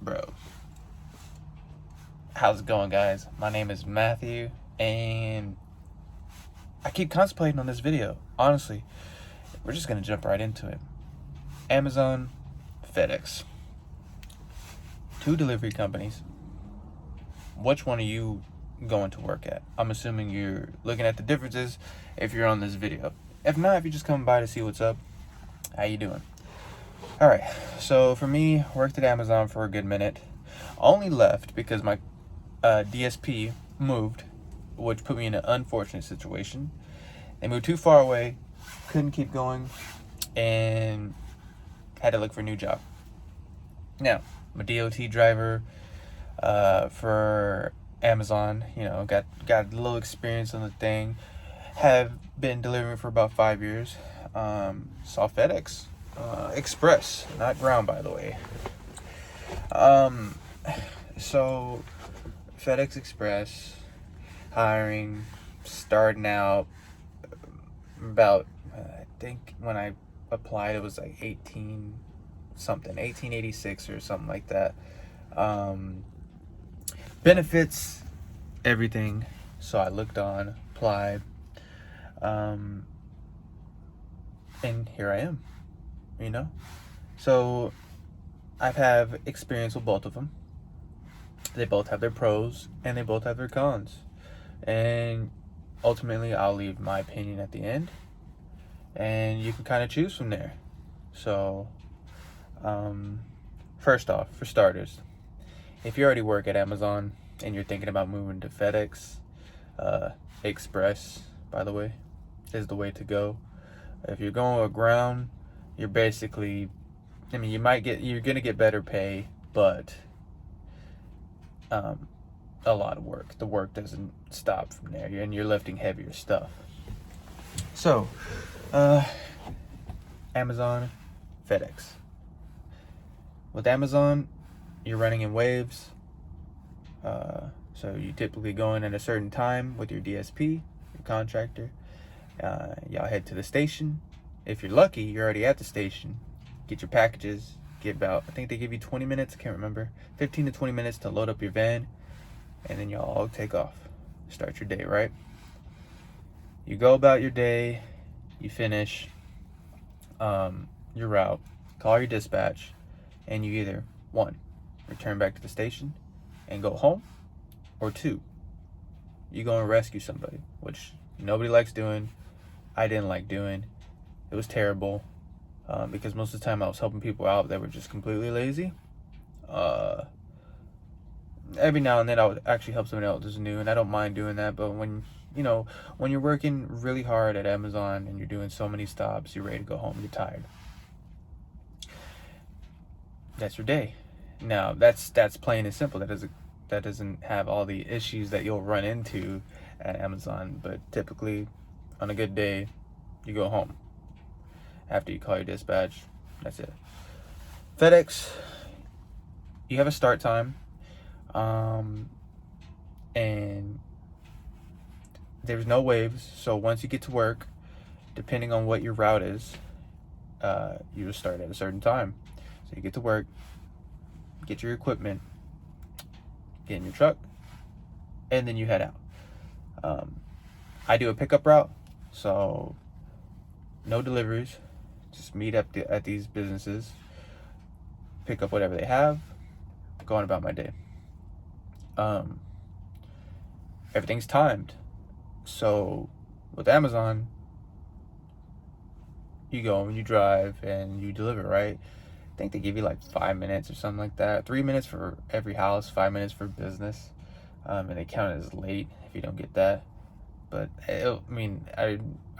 Bro, how's it going, guys? My name is Matthew, and I keep contemplating on this video. Honestly, we're just gonna jump right into it. Amazon, FedEx, two delivery companies. Which one are you going to work at? I'm assuming you're looking at the differences if you're on this video. If not, if you're just coming by to see what's up, how you doing? All right, so for me, worked at Amazon for a good minute. Only left because my DSP moved, which put me in an unfortunate situation. They moved too far away, couldn't keep going, and had to look for a new job. Now, I'm a DOT driver for Amazon. You know, got a little experience on the thing. Have been delivering for about 5 years. Saw FedEx Express, not ground, by the way. So FedEx Express hiring, starting out about I think when I applied it was like 1886 or something like that. Benefits, everything. So I looked on, applied, and here I am, you know. So I've have experience with both of them. They both have their pros and they both have their cons, and ultimately I'll leave my opinion at the end and you can kind of choose from there. So first off, for starters, if you already work at Amazon and you're thinking about moving to FedEx, Express, by the way, is the way to go. If you're going with ground, you're basically, I mean, you're gonna get better pay, but a lot of work. The work doesn't stop from there, and you're lifting heavier stuff. So, Amazon, FedEx. With Amazon, you're running in waves. So you typically go in at a certain time with your DSP, your contractor. Y'all head to the station. If you're lucky, you're already at the station. Get your packages. Get about, I think they give you 20 minutes, I can't remember, 15 to 20 minutes to load up your van, and then y'all all take off. Start your day, right? You go about your day, you finish your route, call your dispatch, and you either, 1, return back to the station and go home, or 2, you go and rescue somebody, which nobody likes doing. I didn't like doing. It was terrible. Because most of the time I was helping people out that were just completely lazy. Every now and then I would actually help someone else who's new, and I don't mind doing that. But when you're working really hard at Amazon and you're doing so many stops, you're ready to go home, you're tired. That's your day. Now that's plain and simple. That doesn't have all the issues that you'll run into at Amazon. But typically, on a good day, you go home. After you call your dispatch, that's it. FedEx, you have a start time, and there's no waves. So once you get to work, depending on what your route is, you will start at a certain time. So you get to work, get your equipment, get in your truck, and then you head out. I do a pickup route, so no deliveries. Just meet up at these businesses, pick up whatever they have, go on about my day. Everything's timed. So with Amazon, you go and you drive and you deliver, right? I think they give you like 5 minutes or something like that. 3 minutes for every house, 5 minutes for business. And they count it as late if you don't get that. But I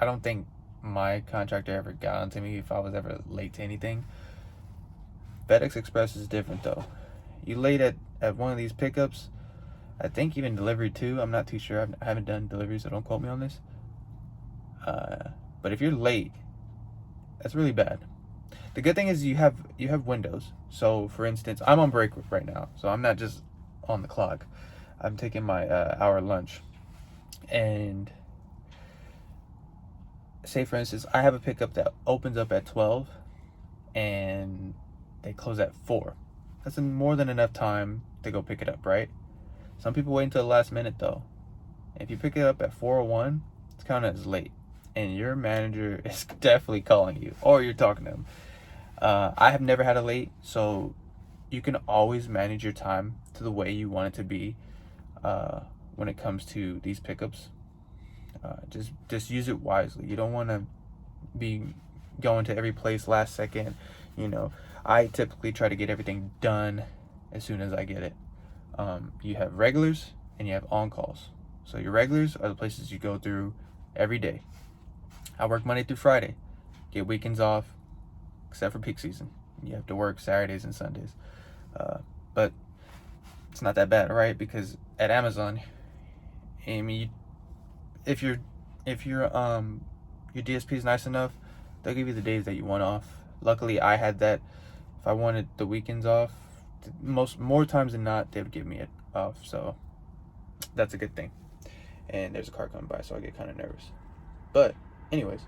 don't think my contractor ever got onto me if I was ever late to anything. FedEx Express is different though. You late at one of these pickups, I think even delivery too, I'm not too sure, I haven't done deliveries, so don't quote me on this. But if you're late, that's really bad. The good thing is you have windows. So for instance, I'm on break right now, so I'm not just on the clock. I'm taking my hour lunch, and say for instance, I have a pickup that opens up at 12 and they close at 4. That's more than enough time to go pick it up, right? Some people wait until the last minute though. If you pick it up at 4:01, it's counted as late, and your manager is definitely calling you, or you're talking to them. I have never had a late, so you can always manage your time to the way you want it to be when it comes to these pickups. Just use it wisely. You don't want to be going to every place last second. I typically try to get everything done as soon as I get it. You have regulars and you have on-calls. So your regulars are the places you go through every day. I work Monday through Friday, get weekends off, except for peak season. You have to work Saturdays and Sundays. But it's not that bad, right? Because at Amazon, I mean, if your DSP is nice enough, they'll give you the days that you want off. Luckily, I had that. If I wanted the weekends off, more times than not, they would give me it off. So that's a good thing. And there's a car coming by, so I get kind of nervous. But anyways,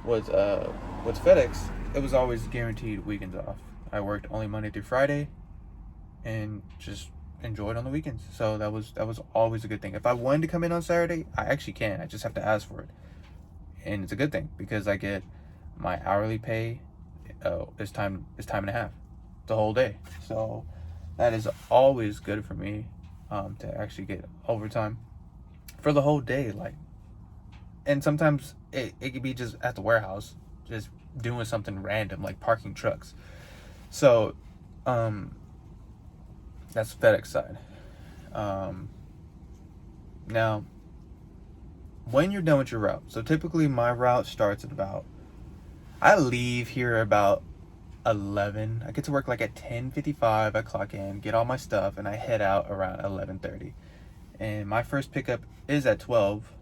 with FedEx, it was always guaranteed weekends off. I worked only Monday through Friday, and just enjoyed on the weekends. So that was always a good thing. If I wanted to come in on Saturday, I actually can. I just have to ask for it, and it's a good thing because I get my hourly pay. Is time and a half, the whole day. So that is always good for me to actually get overtime for the whole day. And sometimes it could be just at the warehouse, just doing something random like parking trucks. So that's FedEx side. Now, when you're done with your route, so typically my route starts at I leave here about 11. I get to work at 10:55. I clock in, get all my stuff, and I head out around 11:30. And my first pickup is at 12,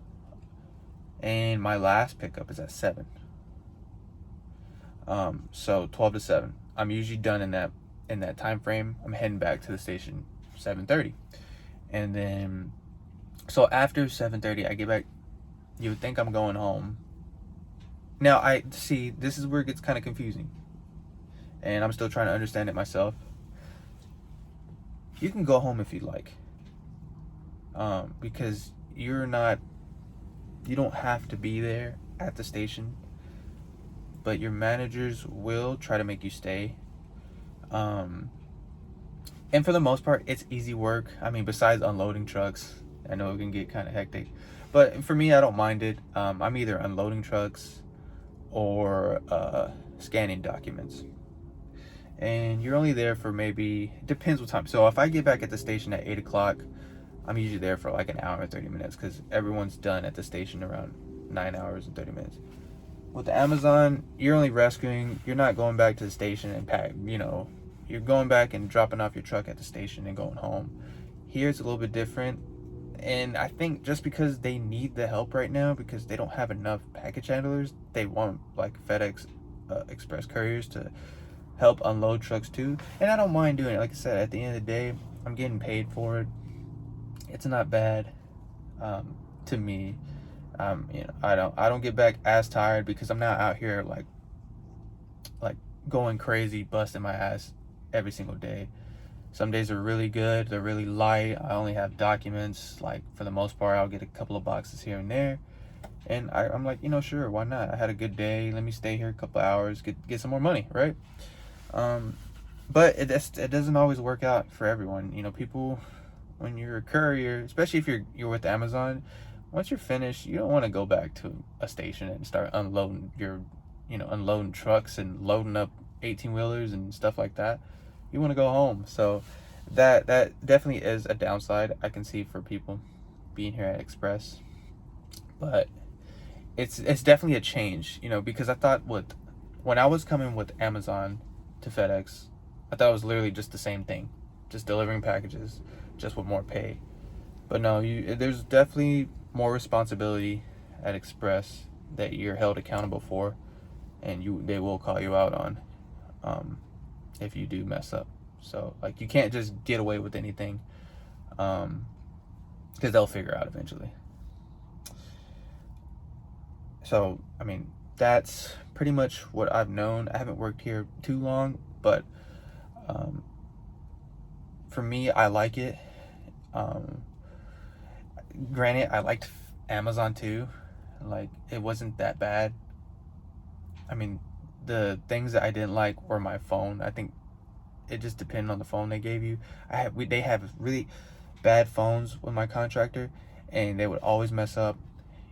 and my last pickup is at 7. So 12 to 7. I'm usually done in that time frame. I'm heading back to the station 7:30, and then so after 7:30, I get back. You would think I'm going home. Now I see this is where it gets kind of confusing, and I'm still trying to understand it myself. You can go home if you like, because you don't have to be there at the station, but your managers will try to make you stay. And for the most part, it's easy work. I mean, besides unloading trucks, I know it can get kind of hectic, but for me, I don't mind it. I'm either unloading trucks or scanning documents, and you're only there for maybe, depends what time. So if I get back at the station at 8 o'clock, I'm usually there for an hour and 30 minutes because everyone's done at the station around 9 hours and 30 minutes. With the Amazon, you're only rescuing. You're not going back to the station and pack. You're going back and dropping off your truck at the station and going home. Here it's a little bit different, and I think just because they need the help right now because they don't have enough package handlers, they want FedEx Express couriers to help unload trucks too. And I don't mind doing it. Like I said, at the end of the day, I'm getting paid for it. It's not bad to me. I don't get back as tired because I'm not out here like going crazy, busting my ass every single day. Some days are really good, they're really light. I only have documents. For the most part, I'll get a couple of boxes here and there, and I'm like, sure, why not? I had a good day, let me stay here a couple hours, get some more money, right? But it doesn't always work out for everyone. People, when you're a courier, especially if you're with Amazon, once you're finished, you don't want to go back to a station and start unloading unloading trucks and loading up 18-wheelers and stuff like that. You want to go home. So that definitely is a downside I can see for people being here at Express. But it's definitely a change, because I thought when I was coming with Amazon to FedEx, I thought it was literally just the same thing, just delivering packages, just with more pay. But no, there's definitely more responsibility at Express that you're held accountable for, and they will call you out on if you do mess up. So you can't just get away with anything, because they'll figure out eventually. So I mean, that's pretty much what I've known. I haven't worked here too long, but For me, I like it. Granted, I liked Amazon too. Like, it wasn't that bad. I mean, the things that I didn't like were my phone. I think it just depended on the phone they gave you. They have really bad phones with my contractor, and they would always mess up.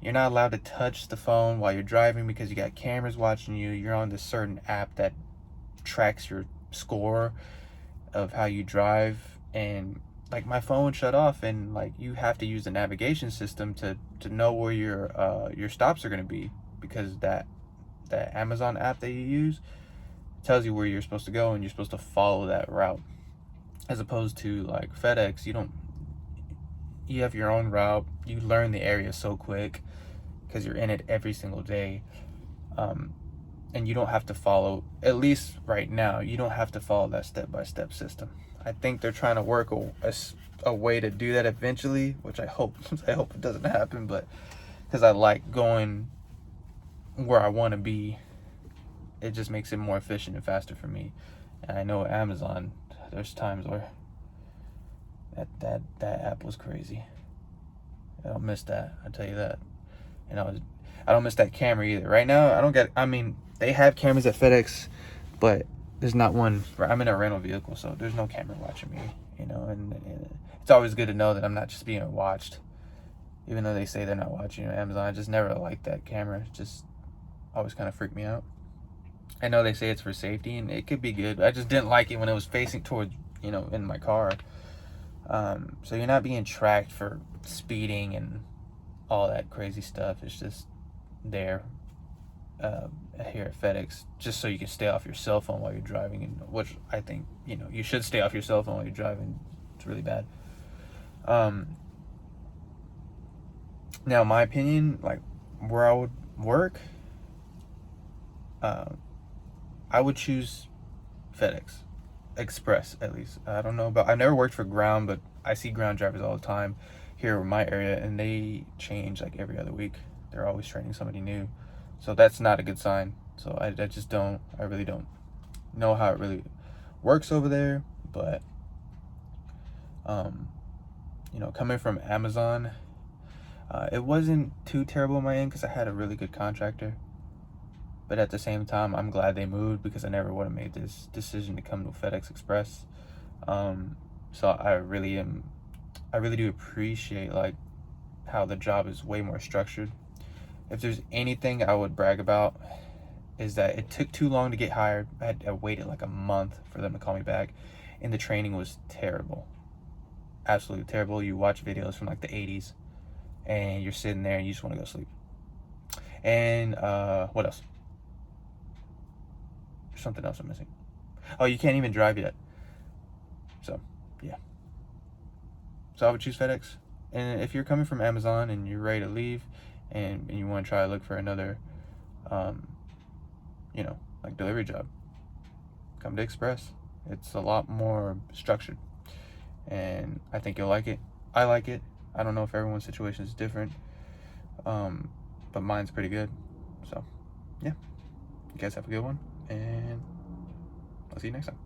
You're not allowed to touch the phone while you're driving because you got cameras watching you. You're on this certain app that tracks your score of how you drive, and like my phone shut off, and like you have to use the navigation system to know where your stops are going to be, because that Amazon app that you use tells you where you're supposed to go, and you're supposed to follow that route, as opposed to like FedEx. You have your own route. You learn the area so quick because you're in it every single day. And you don't have to follow, at least right now, you don't have to follow that step-by-step system. I think they're trying to work a way to do that eventually, which I hope it doesn't happen, but because I like going where I want to be, it just makes it more efficient and faster for me. And I know Amazon, there's times where that app was crazy. I don't miss that, I tell you that. And I don't miss that camera either. Right now, they have cameras at FedEx, but there's not one. I'm in a rental vehicle, so there's no camera watching me, and it's always good to know that I'm not just being watched, even though they say they're not watching you on Amazon. I just never liked that camera. It just always kind of freaked me out. I know they say it's for safety, and it could be good, but I just didn't like it when it was facing towards, in my car. So you're not being tracked for speeding and all that crazy stuff. It's just there here at FedEx, just so you can stay off your cell phone while you're driving, and which I think you should stay off your cell phone while you're driving. It's really bad. Now, my opinion, like where I would work, I would choose FedEx Express, at least. I don't know I've never worked for ground, but I see ground drivers all the time here in my area, and they change like every other week. They're always training somebody new, so that's not a good sign. So I really don't know how it really works over there. But coming from Amazon, it wasn't too terrible on my end because I had a really good contractor. But at the same time, I'm glad they moved, because I never would have made this decision to come to FedEx Express. So I really do appreciate like how the job is way more structured. If there's anything I would brag about, is that it took too long to get hired. I waited like a month for them to call me back, and the training was terrible. Absolutely terrible. You watch videos from like the 80s, and you're sitting there and you just want to go sleep. And what else? There's something else I'm missing. Oh, you can't even drive yet. So, yeah. So I would choose FedEx. And if you're coming from Amazon and you're ready to leave, and you want to try to look for another, like delivery job, come to Express. It's a lot more structured, and I think you'll like it. I like it. I don't know if everyone's situation is different, but mine's pretty good. So, yeah. You guys have a good one, and I'll see you next time.